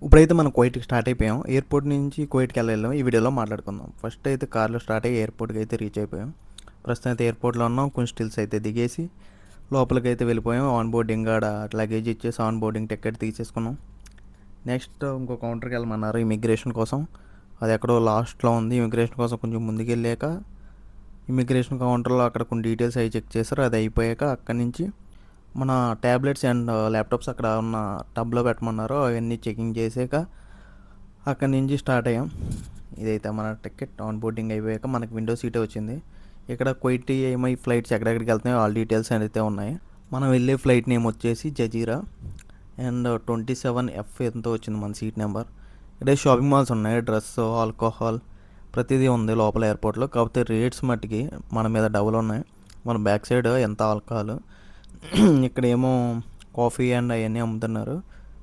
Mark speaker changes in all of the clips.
Speaker 1: ఇప్పుడైతే మనం కువైట్‌కి స్టార్ట్ అయిపోయాం. ఎయిర్‌పోర్ట్ నుంచి కువైట్‌కి వెళ్ళాం. ఈ వీడియోలో మాట్లాడుకుందాం. ఫస్ట్ అయితే కార్‌లో స్టార్ట్ అయ్యి ఎయిర్‌పోర్ట్‌కి అయితే రీచ్ అయిపోయాం. ప్రస్తుతం అయితే ఎయిర్‌పోర్ట్‌లో ఉన్నాం. కొన్ని స్టిల్స్ అయితే దిగేసి లోపలికైతే వెళ్ళిపోయాం. ఆన్ బోర్డింగ్ ఆడ లగేజ్ ఇచ్చేసి ఆన్ బోర్డింగ్ టికెట్ తీసేసుకున్నాం. నెక్స్ట్ ఇంకో కౌంటర్‌కి వెళ్ళమన్నారు ఇమిగ్రేషన్ కోసం. అది ఎక్కడో లాస్ట్‌లో ఉంది. ఇమిగ్రేషన్ కోసం కొంచెం ముందుకెళ్ళాక ఇమిగ్రేషన్ కౌంటర్లో అక్కడ కొన్ని డీటెయిల్స్ అవి చెక్ చేశారు. అది అయిపోయాక అక్కడి నుంచి మన ట్యాబ్లెట్స్ అండ్ ల్యాప్టాప్స్ అక్కడ ఉన్న టబ్లో పెట్టమన్నారు. అవన్నీ చెకింగ్ చేసాక అక్కడి నుంచి స్టార్ట్ అయ్యాం. ఇదైతే మన టికెట్ ఆన్ బోర్డింగ్ అయిపోయాక మనకి విండో సీటే వచ్చింది. ఇక్కడ క్వైట్ ఏమై ఫ్లైట్స్ ఎక్కడెక్కడికి వెళ్తున్నాయో ఆల్ డీటెయిల్స్ అయితే ఉన్నాయి. మనం వెళ్ళే ఫ్లైట్ నేమ్ వచ్చేసి జజీరా అండ్ 27F ఎంతో వచ్చింది మన సీట్ నెంబర్. ఇక్కడ షాపింగ్ మాల్స్ ఉన్నాయి, డ్రెస్, ఆల్కహాల్ ప్రతిదీ ఉంది లోపల ఎయిర్పోర్ట్లో. కాకపోతే రేట్స్ మట్టికి మన మీద డబుల్ ఉన్నాయి. మన బ్యాక్ సైడ్ ఎంత ఆల్కహాల్, ఇక్కడ ఏమో కాఫీ అండ్ అవన్నీ అమ్ముతున్నారు.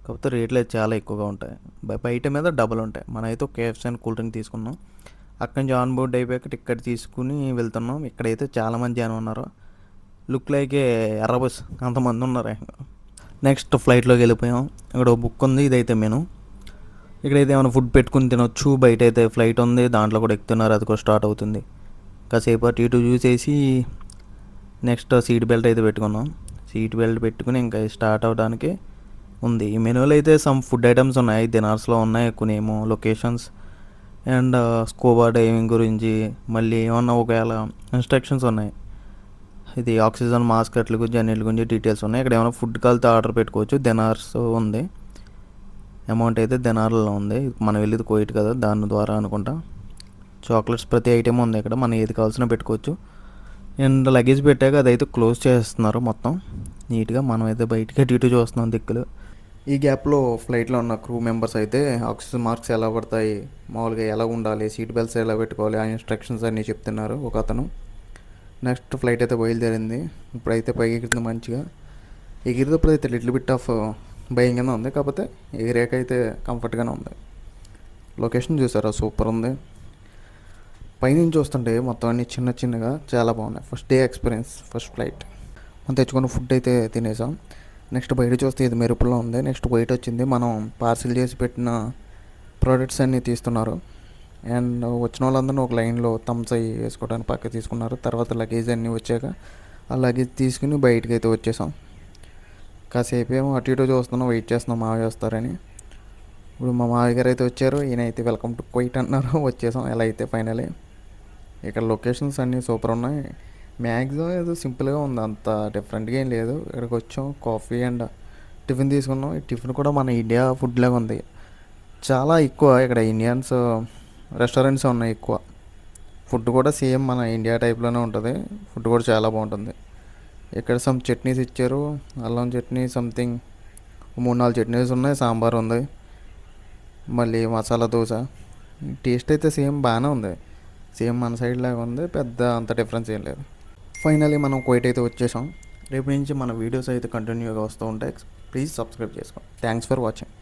Speaker 1: కాకపోతే రేట్లు అయితే చాలా ఎక్కువగా ఉంటాయి. బయట మీద డబుల్ ఉంటాయి. మనమైతే కేఎఫ్సీ అండ్ కూల్ డ్రింక్ తీసుకున్నాం. అక్కడి నుంచి ఆన్ బోర్డ్ అయిపోయాక టికెట్ తీసుకుని వెళ్తున్నాం. ఇక్కడైతే చాలామంది జనం ఉన్నారు. లుక్ లైక్ ఎర్ర బస్ అంతమంది ఉన్నారు. నెక్స్ట్ ఫ్లైట్లోకి వెళ్ళిపోయాం. ఇక్కడ బుక్ ఉంది, ఇదైతే మెను. ఇక్కడైతే ఏమైనా ఫుడ్ పెట్టుకుని తినొచ్చు. బయట అయితే ఫ్లైట్ ఉంది, దాంట్లో కూడా ఎక్కుతున్నారు, అది కూడా స్టార్ట్ అవుతుంది. కాసేపు అటు ఇటు చూసేసి నెక్స్ట్ సీట్ బెల్ట్ అయితే పెట్టుకున్నాం. సీట్ బెల్ట్ పెట్టుకుని ఇంకా స్టార్ట్ అవడానికి ఉంది. ఈ మెనూలో అయితే సమ్ ఫుడ్ ఐటమ్స్ ఉన్నాయి, దినార్స్లో ఉన్నాయి, కొన్ని ఏమో లొకేషన్స్ అండ్ స్కూబా డైవింగ్ గురించి, మళ్ళీ ఏమన్నా ఒకవేళ ఇన్స్ట్రక్షన్స్ ఉన్నాయి. ఇది ఆక్సిజన్ మాస్క్ అట్ల గురించి అన్నిటి గురించి డీటెయిల్స్ ఉన్నాయి. ఇక్కడ ఏమైనా ఫుడ్ కలితే ఆర్డర్ పెట్టుకోవచ్చు. దినార్స్ ఉంది, అమౌంట్ అయితే దినార్లో ఉంది. మనం వెళ్ళేది కువైట్ కదా, దాని ద్వారా అనుకుంటా. చాక్లెట్స్ ప్రతి ఐటెం ఉంది ఇక్కడ, మనం ఏది కావాల్సిన పెట్టుకోవచ్చు. అండ్ లగేజ్ పెట్టాక అదైతే క్లోజ్ చేస్తున్నారు మొత్తం నీట్గా. మనం అయితే బయటికి అటు ఇటు చూస్తున్నాం దిక్కులు. ఈ గ్యాప్లో ఫ్లైట్లో ఉన్న క్రూ మెంబర్స్ అయితే ఆక్సిజన్ మార్క్స్ ఎలా పడతాయి, మామూలుగా ఎలా ఉండాలి, సీట్ బెల్ట్స్ ఎలా పెట్టుకోవాలి, ఆ ఇన్స్ట్రక్షన్స్ అన్నీ చెప్తున్నారు ఒక అతను. నెక్స్ట్ ఫ్లైట్ అయితే బయలుదేరింది. ఇప్పుడైతే పైకి ఎగురుతుంది మంచిగా. ఎగిరినప్పుడు అయితే లిటిల్ బిట్ ఆఫ్ భయంగానే ఉంది, కాకపోతే ఎగిరాక అయితే కంఫర్ట్గానే ఉంది. లొకేషన్ చూసారా, సూపర్ ఉంది. పైనుంచి చూస్తుంటే మొత్తం అన్ని చిన్న చిన్నగా చాలా బాగున్నాయి. First day experience, first flight. మనం తెచ్చుకున్న ఫుడ్ అయితే తినేసాం. నెక్స్ట్ బయట చూస్తే ఇది మెరుపులో ఉంది. నెక్స్ట్ బయట వచ్చింది మనం పార్సిల్ చేసి పెట్టిన ప్రోడక్ట్స్ అన్నీ తీస్తున్నారు. అండ్ వచ్చిన వాళ్ళందరూ ఒక లైన్లో థమ్స్ అయ్యి వేసుకోవడానికి పక్క తీసుకున్నారు. తర్వాత లగేజ్ అన్నీ వచ్చాక ఆ లగేజ్ తీసుకుని బయటకు అయితే వచ్చేసాం. కాసేపు ఏమో అటు ఇటు చూస్తున్నాం, వెయిట్ చేస్తున్నాం మావయ్య వస్తారని. ఇప్పుడు మా మావయ్య గారు అయితే వచ్చారు. ఈయన అయితే వెల్కమ్ టు కువైట్ అన్నారు. వచ్చేసాం ఎలా అయితే ఫైనలీ. ఇక్కడ లొకేషన్స్ అన్నీ సూపర్ ఉన్నాయి. మ్యాక్సిమం ఏదో సింపుల్గా ఉంది, అంత డిఫరెంట్గా ఏం లేదు. ఇక్కడికి వచ్చాం, కాఫీ అండ్ టిఫిన్ తీసుకున్నాం. ఈ టిఫిన్ కూడా మన ఇండియా ఫుడ్ లాగా ఉంది. చాలా ఎక్కువ ఇక్కడ ఇండియన్స్ రెస్టారెంట్స్ ఉన్నాయి ఎక్కువ. ఫుడ్ కూడా సేమ్ మన ఇండియా టైప్లోనే ఉంటుంది. ఫుడ్ కూడా చాలా బాగుంటుంది. ఇక్కడ సమ్ చట్నీస్ ఇచ్చారు, అల్లం చట్నీ సంథింగ్ 3-4 చట్నీస్ ఉన్నాయి, సాంబార్ ఉంది, మళ్ళీ మసాలా దోశ. టేస్ట్ అయితే సేమ్ బాగానే ఉంది, సేమ్ మన సైడ్ లాగా ఉంది, పెద్ద అంత డిఫరెన్స్ ఏం లేదు. ఫైనలీ మనం కువైట్ అయితే వచ్చేసాం. రేపు నుంచి మన వీడియోస్ అయితే కంటిన్యూగా వస్తూ ఉంటాయి. ప్లీజ్ సబ్స్క్రైబ్ చేసుకోండి. Thanks for watching.